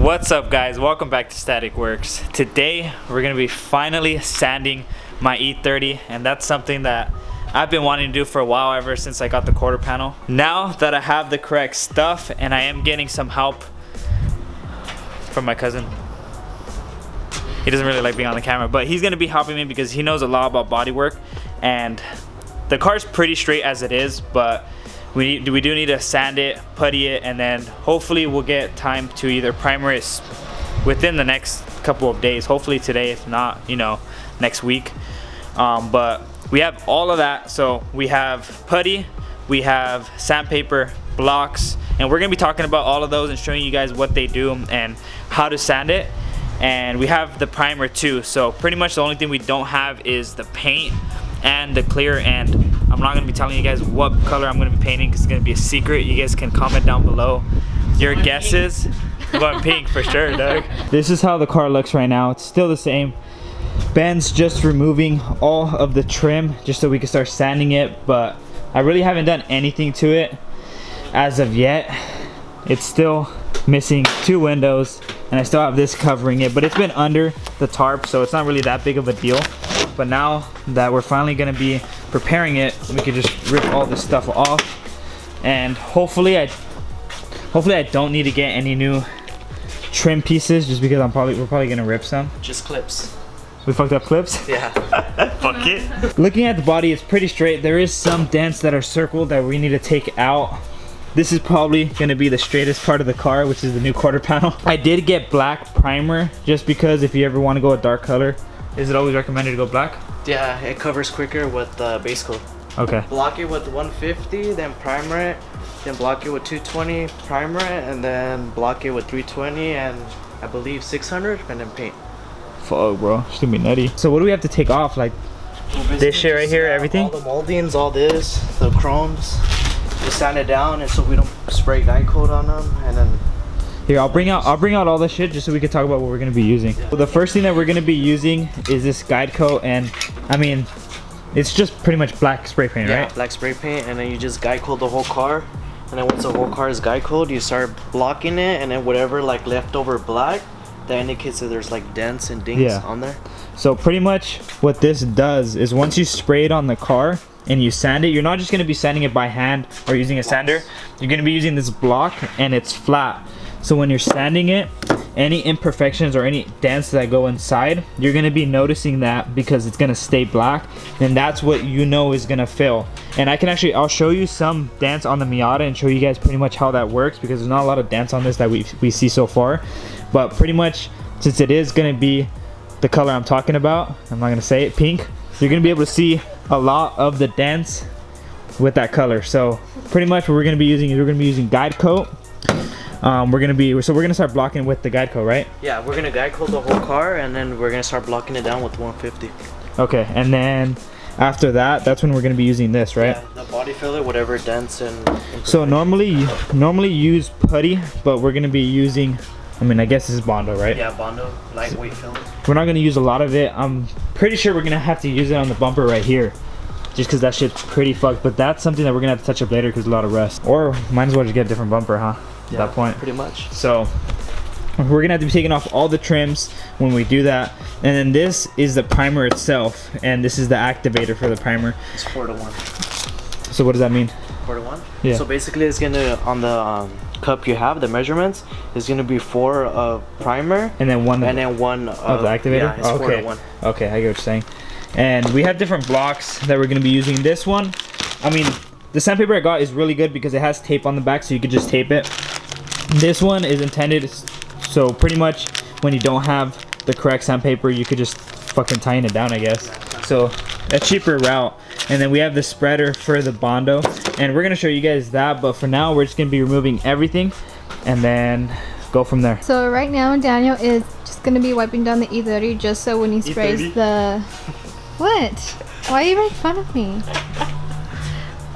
What's up guys, welcome back to Static Works. Today we're going to be finally sanding my E30, and that's something that I've been wanting to do for a while, ever since I got the quarter panel. Now that I have the correct stuff and I am getting some help from my cousin. He doesn't really like being on the camera, but he's going to be helping me because he knows a lot about body work, and the car's pretty straight as it is, but we do need to sand it, putty it, and then hopefully we'll get time to either primer it within the next couple of days. Hopefully today, if not, you know, next week. But we have all of that. So we have putty, we have sandpaper, blocks, and we're gonna be talking about all of those and showing you guys what they do and how to sand it. And we have the primer too. So pretty much the only thing we don't have is the paint and the clear, and I'm not going to be telling you guys what color I'm going to be painting because it's going to be a secret. You guys can comment down below your guesses. But pink for sure, Doug. This is how the car looks right now. It's still the same. Ben's just removing all of the trim just so we can start sanding it, but I really haven't done anything to it as of yet. It's still missing 2 windows and I still have this covering it, but it's been under the tarp, so it's not really that big of a deal. But now that we're finally gonna be preparing it, we could just rip all this stuff off, and hopefully I don't need to get any new trim pieces, just because we're probably gonna rip some. Just clips. We fucked up clips? Yeah. Fuck it. Looking at the body, it's pretty straight. There is some dents that are circled that we need to take out. This is probably gonna be the straightest part of the car, which is the new quarter panel. I did get black primer just because if you ever want to go a dark color. Is it always recommended to go black? Yeah, it covers quicker with base coat. Okay. Block it with 150, then primer it, then block it with 220, primer it, and then block it with 320 and I believe 600, and then paint. Fuck, bro, it's gonna be nutty. So what do we have to take off? Like this shit right here, everything? All the moldings, all this, the chromes. Just sand it down, and so we don't spray guide coat on them, and then. Here, I'll bring out all this shit just so we can talk about what we're gonna be using. Yeah. So the first thing that we're gonna be using is this guide coat, and I mean, it's just pretty much black spray paint, right? Yeah, black spray paint, and then you just guide coat the whole car, and then once the whole car is guide coat, you start blocking it, and then whatever like leftover black, that indicates that there's like dents and dings on there. So pretty much what this does is once you spray it on the car and you sand it, you're not just gonna be sanding it by hand or using a sander. You're gonna be using this block, and it's flat. So when you're sanding it, any imperfections or any dents that go inside, you're gonna be noticing that because it's gonna stay black, and that's what you know is gonna fill. And I'll show you some dents on the Miata and show you guys pretty much how that works, because there's not a lot of dents on this that we see so far. But pretty much, since it is gonna be the color I'm talking about, I'm not gonna say it, pink, you're gonna be able to see a lot of the dents with that color. So pretty much what we're gonna be using is we're gonna be using guide coat. We're gonna start blocking with the guide coat, right? Yeah, we're gonna guide coat the whole car, and then we're gonna start blocking it down with 150. Okay, and then after that, that's when we're gonna be using this, right? Yeah, the body filler, whatever dents and. So normally use putty, but we're gonna be using, I mean, I guess this is bondo, right? Yeah, bondo, lightweight filler. We're not gonna use a lot of it. I'm pretty sure we're gonna have to use it on the bumper right here, just because that shit's pretty fucked. But that's something that we're gonna have to touch up later because a lot of rust. Or might as well just get a different bumper, huh? At that point. Pretty much. So we're gonna have to be taking off all the trims when we do that. And then this is the primer itself, and this is the activator for the primer. It's 4-to-1. So what does that mean? 4-to-1? Yeah. So basically it's gonna, on the cup you have, the measurements, is gonna be 4 of primer. And then one of the activator? Yeah, it's okay. 4-to-1. Okay, I get what you're saying. And we have different blocks that we're gonna be using. This one, I mean, the sandpaper I got is really good because it has tape on the back, so you could just tape it. This one is intended, so pretty much when you don't have the correct sandpaper, you could just fucking tighten it down, I guess. So a cheaper route. And then we have the spreader for the bondo, and we're gonna show you guys that, but for now we're just gonna be removing everything and then go from there. So right now Daniel is just gonna be wiping down the E30 just so when he sprays E30? the... What? Why are you making fun of me?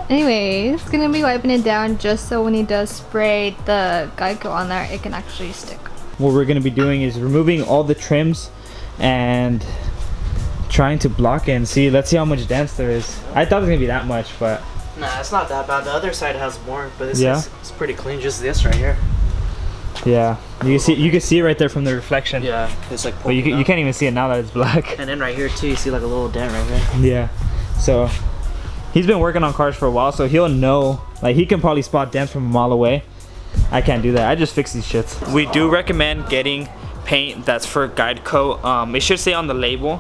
Anyway, he's gonna be wiping it down just so when he does spray the guide coat on there, it can actually stick. What we're gonna be doing is removing all the trims and trying to block it and see. Let's see how much dents there is. I thought it was gonna be that much, but nah, it's not that bad. The other side has more, but it's pretty clean. Just this right here. Yeah, you can see it right there from the reflection. Yeah, it's like. But you can't even see it now that it's black. And then right here too, you see like a little dent right here. Yeah, so he's been working on cars for a while, so he'll know. Like he can probably spot dents from a mile away. I can't do that. I just fix these shits. We do recommend getting paint that's for guide coat. It should say on the label,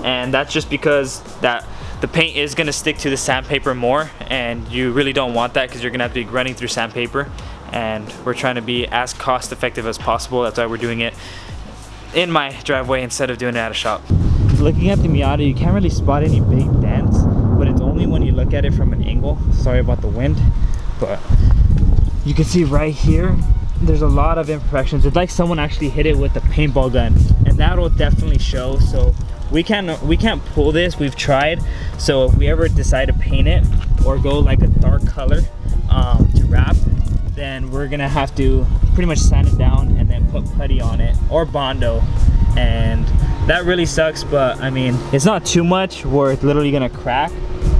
and that's just because that the paint is gonna stick to the sandpaper more, and you really don't want that because you're gonna have to be running through sandpaper. And we're trying to be as cost effective as possible. That's why we're doing it in my driveway instead of doing it at a shop. Looking at the Miata, you can't really spot any big dents, but it's only when you look at it from an angle. Sorry about the wind, but you can see right here there's a lot of imperfections. It's like someone actually hit it with a paintball gun, and that'll definitely show. So we can't pull this. We've tried. So if we ever decide to paint it or go like a dark color to wrap, then we're gonna have to pretty much sand it down and then put putty on it or bondo, and that really sucks. But I mean, it's not too much where it's literally gonna crack,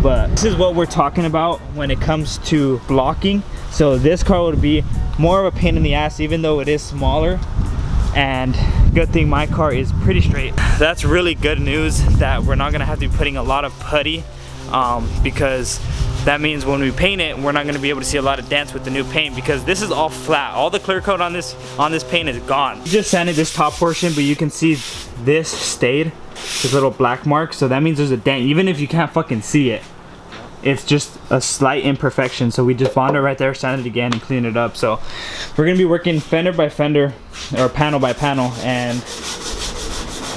but this is what we're talking about when it comes to blocking. So this car would be more of a pain in the ass, even though it is smaller, and good thing my car is pretty straight. That's really good news that we're not gonna have to be putting a lot of putty, because that means when we paint it, we're not going to be able to see a lot of dents with the new paint, because this is all flat. All the clear coat on this paint is gone. We just sanded this top portion, but you can see this stayed, this little black mark. So that means there's a dent, even if you can't fucking see it. It's just a slight imperfection. So we just bondo right there, sand it again, and clean it up. So we're going to be working fender by fender, or panel by panel, and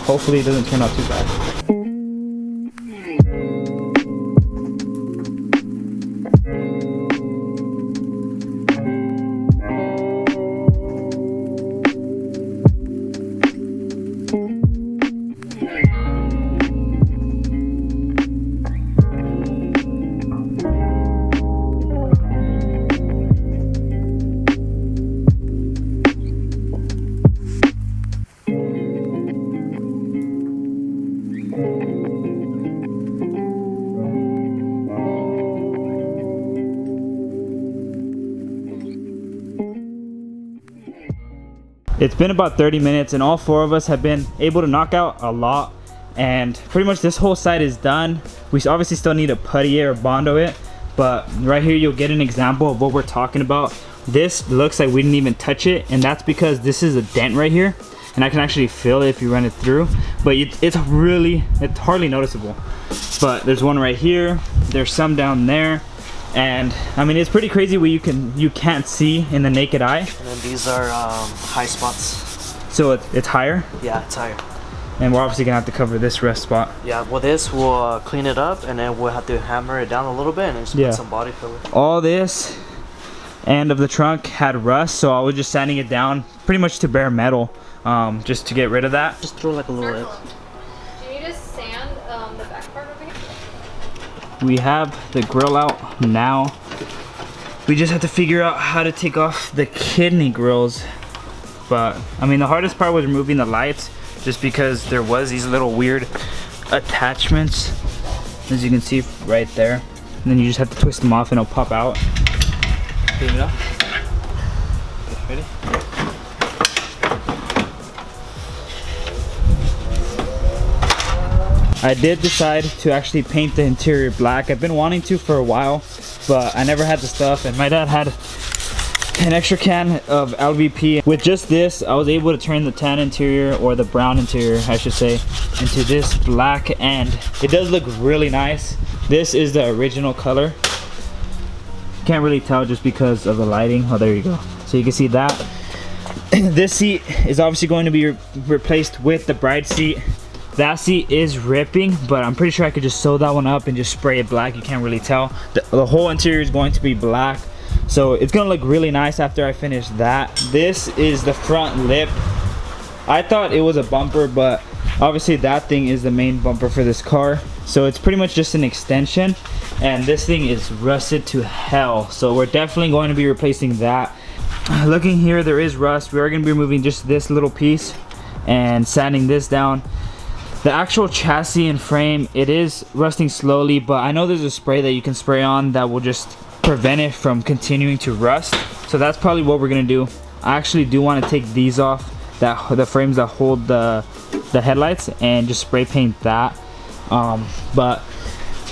hopefully it doesn't turn out too bad. It's been about 30 minutes and all four of us have been able to knock out a lot, and pretty much this whole side is done. We obviously still need to putty it or bondo it, but right here you'll get an example of what we're talking about. This looks like we didn't even touch it, and that's because this is a dent right here, and I can actually feel it if you run it through, but it's hardly noticeable. But there's one right here, there's some down there, and I mean, it's pretty crazy what you can't see in the naked eye. And then these are high spots. So it's higher? Yeah, it's higher. And we're obviously gonna have to cover this rust spot. Yeah, well this we'll clean it up, and then we'll have to hammer it down a little bit and then just put some body filler. All this end of the trunk had rust, so I was just sanding it down pretty much to bare metal, just to get rid of that. Just throw like a little edge. Do you need to sand the back part over here? We have the grill out now. We just have to figure out how to take off the kidney grills. But I mean, the hardest part was removing the lights, just because there was these little weird attachments, as you can see right there. And then you just have to twist them off and it'll pop out. Clean it up. Okay, ready? I did decide to actually paint the interior black. I've been wanting to for a while, but I never had the stuff, and my dad had an extra can of LVP. With just this, I was able to turn the tan interior, or the brown interior I should say, into this black, and it does look really nice. This is the original color. Can't really tell just because of the lighting. Oh, there you go. So you can see that. This seat is obviously going to be replaced with the bride seat. That seat is ripping, but I'm pretty sure I could just sew that one up and just spray it black. You can't really tell. The whole interior is going to be black, so it's gonna look really nice after I finish that. This is the front lip. I thought it was a bumper, but obviously that thing is the main bumper for this car, so it's pretty much just an extension, and this thing is rusted to hell, so we're definitely going to be replacing that. Looking here, there is rust. We are going to be removing just this little piece and sanding this down. The actual chassis and frame, it is rusting slowly, but I know there's a spray that you can spray on that will just prevent it from continuing to rust. So that's probably what we're gonna do. I actually do want to take these off, the frames that hold the headlights, and just spray paint that. But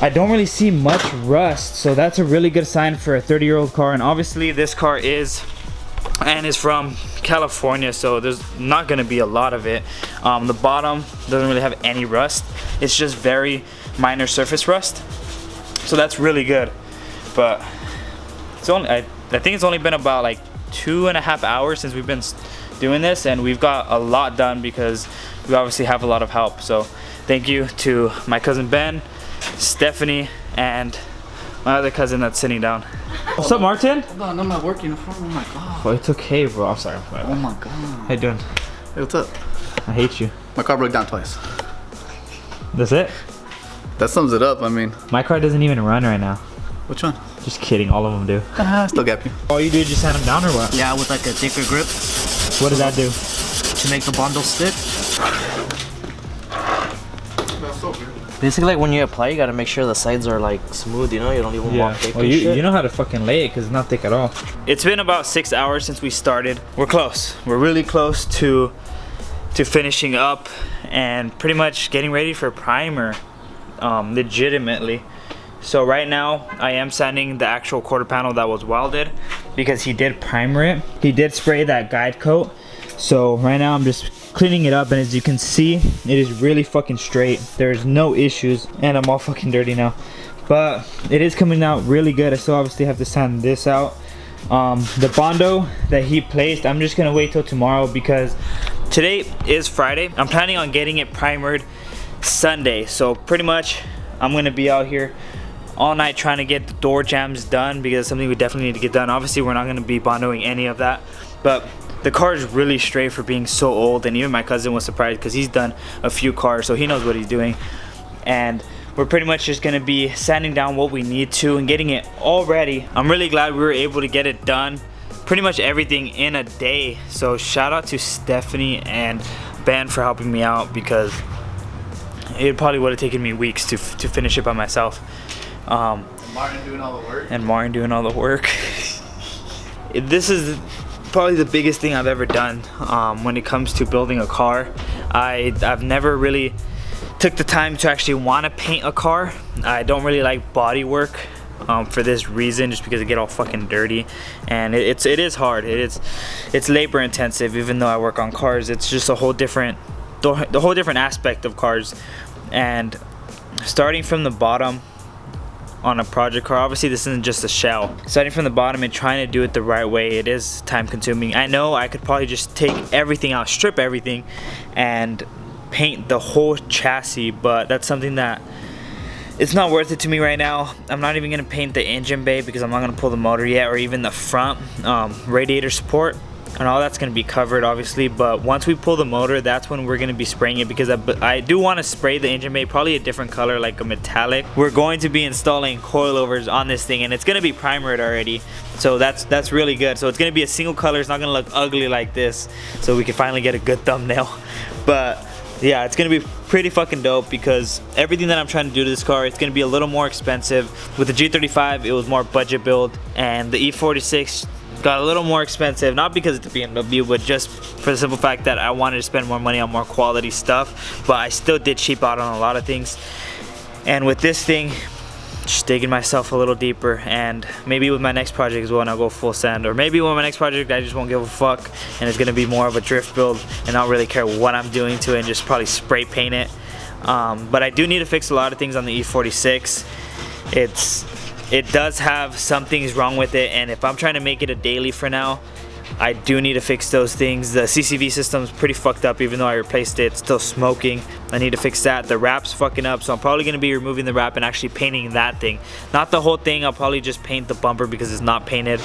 I don't really see much rust, so that's a really good sign for a 30-year-old car. And obviously this car is from California, so there's not going to be a lot of it. The bottom doesn't really have any rust. It's just very minor surface rust, so that's really good. But it's only, I think it's only been about like 2.5 hours since we've been doing this, and we've got a lot done because we obviously have a lot of help. So thank you to my cousin Ben, Stephanie, and my other cousin that's sitting down. What's up, Martin? Hold on, I'm not working. Oh my god. Oh, it's okay, bro. I'm sorry. Oh my god. How you doing? Hey, what's up? I hate you. My car broke down twice. That's it? That sums it up. I mean, My car doesn't even run right now. which one? Just kidding, all of them do. Still gap you. All you do is just sand them down or what? Yeah, with like a thicker grip What does that do? to make the bondo stick. That's so good. Basically, like when you apply, you gotta make sure the sides are like smooth. You know, you don't even want thick Well, and shit. you know how to fucking lay it because it's not thick at all. It's been about 6 hours since we started. We're close. We're really close to finishing up and pretty much getting ready for primer, legitimately. So right now I am sanding the actual quarter panel that was welded because he did primer it. He did spray that guide coat. So right now I'm just cleaning it up, and as you can see, it is really fucking straight. There's no issues, and I'm all fucking dirty now. But it is coming out really good. I still obviously have to sand this out. The bondo that he placed, I'm just gonna wait till tomorrow because today is Friday. I'm planning on getting it primered Sunday. So pretty much I'm gonna be out here all night trying to get the door jambs done because it's something we definitely need to get done. Obviously we're not gonna be bondoing any of that, but the car is really straight for being so old, and even my cousin was surprised because he's done a few cars, so he knows what he's doing. And we're pretty much just gonna be sanding down what we need to and getting it all ready. I'm really glad we were able to get it done, pretty much everything in a day. So shout out to Stephanie and Ben for helping me out because it probably would have taken me weeks to finish it by myself. Martin doing all the work. And Martin doing all the work. This is probably the biggest thing I've ever done when it comes to building a car. I've never really took the time to actually want to paint a car. I don't really like body work for this reason, just because it get all fucking dirty, and it is hard. It's labor intensive. Even though I work on cars, it's just a whole different the whole different aspect of cars. And starting from the bottom on a project car, obviously this isn't just a shell. Starting from the bottom and trying to do it the right way, it is time consuming. I know I could probably just take everything out, strip everything, and paint the whole chassis, but that's something that it's not worth it to me right now. I'm not even gonna paint the engine bay because I'm not gonna pull the motor yet, or even the front radiator support, and all that's gonna be covered obviously. But once we pull the motor, that's when we're gonna be spraying it, because I do want to spray the engine bay, probably a different color, like a metallic. We're going to be installing coilovers on this thing, and it's gonna be primered already, so that's really good. So it's gonna be a single color. It's not gonna look ugly like this, so we can finally get a good thumbnail. But yeah, it's gonna be pretty fucking dope because everything that I'm trying to do to this car, it's gonna be a little more expensive. With the G35, it was more budget build, and the E46 got a little more expensive, not because it's the BMW, but just for the simple fact that I wanted to spend more money on more quality stuff. But I still did cheap out on a lot of things. And with this thing, just digging myself a little deeper, and maybe with my next project as well, and I'll go full sand, or maybe with my next project I just won't give a fuck and it's gonna be more of a drift build and not really care what I'm doing to it and just probably spray paint it. But I do need to fix a lot of things on the E46. It does have some things wrong with it, and if I'm trying to make it a daily for now, I do need to fix those things. The CCV system's pretty fucked up. Even though I replaced it, it's still smoking. I need to fix that. The wrap's fucking up, so I'm probably gonna be removing the wrap and actually painting that thing. Not the whole thing. I'll probably just paint the bumper because it's not painted,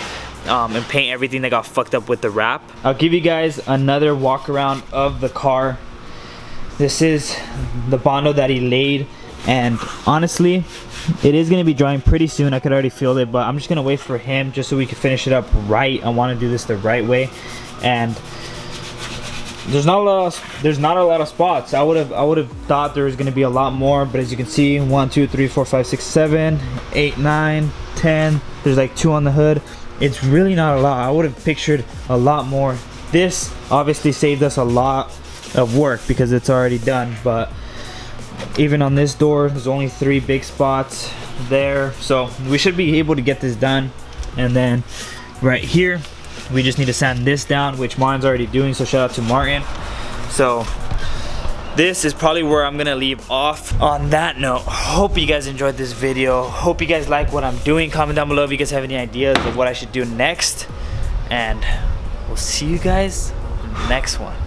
and paint everything that got fucked up with the wrap. I'll give you guys another walk around of the car. This is the bondo that he laid, and honestly, it is going to be drying pretty soon. I could already feel it, but I'm just going to wait for him just so we can finish it up right. I want to do this the right way, and there's not a lot of spots. I would have thought there was going to be a lot more, but as you can see, 1 2 3 4 5 6 7 8 9 10, there's like 2 on the hood. it's really not a lot. I would have pictured a lot more. This obviously saved us a lot of work because it's already done, but even on this door there's only 3 big spots there, so we should be able to get this done. And then right here we just need to sand this down, which Martin's already doing, so shout out to Martin. So this is probably where I'm gonna leave off. On that note, hope you guys enjoyed this video. Hope you guys like what I'm doing. Comment down below if you guys have any ideas of what I should do next, and we'll see you guys in the next one.